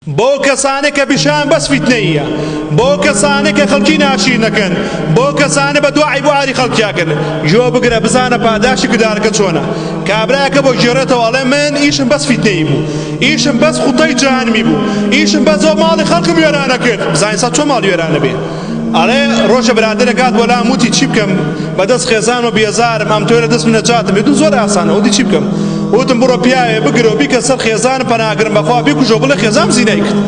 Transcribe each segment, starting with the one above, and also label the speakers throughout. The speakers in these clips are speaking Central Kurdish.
Speaker 1: بۆ کەسانێک کە بیشان بەس فیتنەیە، بۆ کەسانێک کە خەڵکی ناشیر نەکەن، بۆ کەسانە بە دوعای بۆ ئاری خەڵکیاکەن، ژۆ بگرە بزانە پاداشی کردارەکە چۆنە. کابراکە بۆ ژێڕێتەوە ئەڵێ من ئیشم بەس فیتنەیی بوو، ئیشم بەس خوتەی جانمی بوو، ئیشم بەس زۆر ماڵی خەڵکم وێرانە کرد. بزانین سا چۆن ماڵی وێرانە بێ؟ ئەڵێ ڕۆژە برادەرێکات بۆ لام وتی چی بکەم بەدەست خێزان و بێزارم ئەم تۆرە دەست من نەجاتم بێت زۆر ئاسانە. وتی چی بکەم؟ وتم بڕۆ پیاوێ بگرەوە بیکە سەر خێزانم پەناگرم بەخوا بیکوژەوە بڵێ خێزام زینای کرد.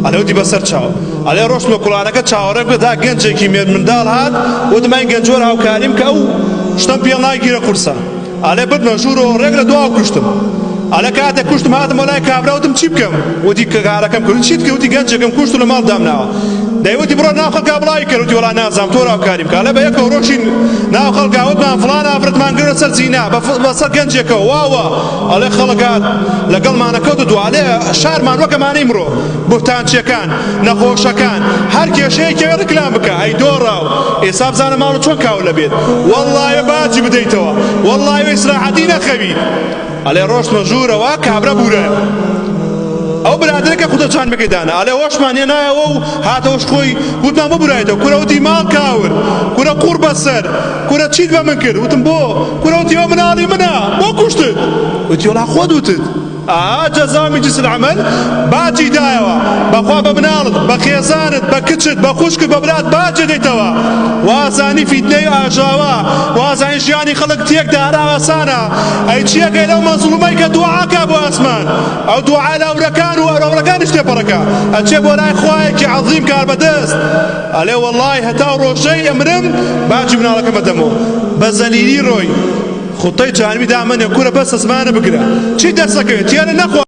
Speaker 1: ئەلێ وتی بەسەر چاوە. ئەلێ ڕۆژمە کوڵانەکە چاوەڕێک بێ تا گەنجێکی مێر منداڵ هات وتم ئەی گەنجۆر هاوکاریم کە ئەو شتم پێ ناگیرە قورسە. ئەلێ بردمە ژوورەوە ڕێک لە دواو کوشتم. ئەلە کاتێک کوشتم هاتم وەلای کابرا وتم چی بکەم؟ وتی کارەکەم کرد. چیت کە؟ وتی گەنجێکم کوشت و لە ماڵ دامناوە. دەیوتی بڕۆ ناو خەڵکا بڵاوی کرد. وتی وەڵا نازانم تۆ هاوکاریم کە. ئەلێ بە یەکەوە ڕۆژین ناو خەڵکا وتمان فڵان ئافرەتمان گرە سەر زینا بەسەر گەنجێکەوە واوە. ئەلێ خەڵکات لەگەڵمانە کەوتو ئەلێ شارمان وەکەمانەی مرۆ بوتانچیەکان نەخۆشەکان هەر کێشەیەکێ ڕکلام بکە ئەی دۆڕاو ئێستا بزانە ماڵ چۆن کاو لەبێت. وەڵڵایە باجی بدەیتەوە، وەڵڵایە ئیسراحەتی نەخەوی. ئەلێ ڕۆژمە ژوورەوە کابرا بورایە. ئەو برادەرێکە خودە جانمەکەی دانا. ئەلێ هۆشمان هێنایەوە و هاتەوەش خۆی وتمان ببورایەتەوە. کورە وتی ماڵ کاور، کورە قوڕ بەسەر، کورە چیت بە من کرد؟ وتم بۆ؟ کورە وتی ئەو مناڵی منە بۆ کوشتت؟ وتی وەڵا خۆت وتت. جەزا من جنس العمل باجی دایەوە بەخوا بە مناڵت بە خێزانت بە کچت بە خوشکت بە برات باجێ دەیتەوە. وازانی فیتنەی ئاژاوە، وازانی ژیانی خەڵک تێکدا هەر ئاسانە. ئەی چیەکەی لەو مەزلومەی کە دوعاکە بۆ ئاسمان، ئەو دوعا لاورەکان و ئەرەوڕەکانیش تێپەڕەکە ئەچێ بۆ لای خوایەکی عەظیم کار بەدەست. ئەلێ وەڵڵای هەتا ڕۆژەی ئەمرم باجی مناڵەکەم بەدەمەوە بە زەلیلی ڕۆی خوتەی جانمی دامنێ کورە بەس زمانە بگرە چی دەستەکەوێت تیانە نەخوا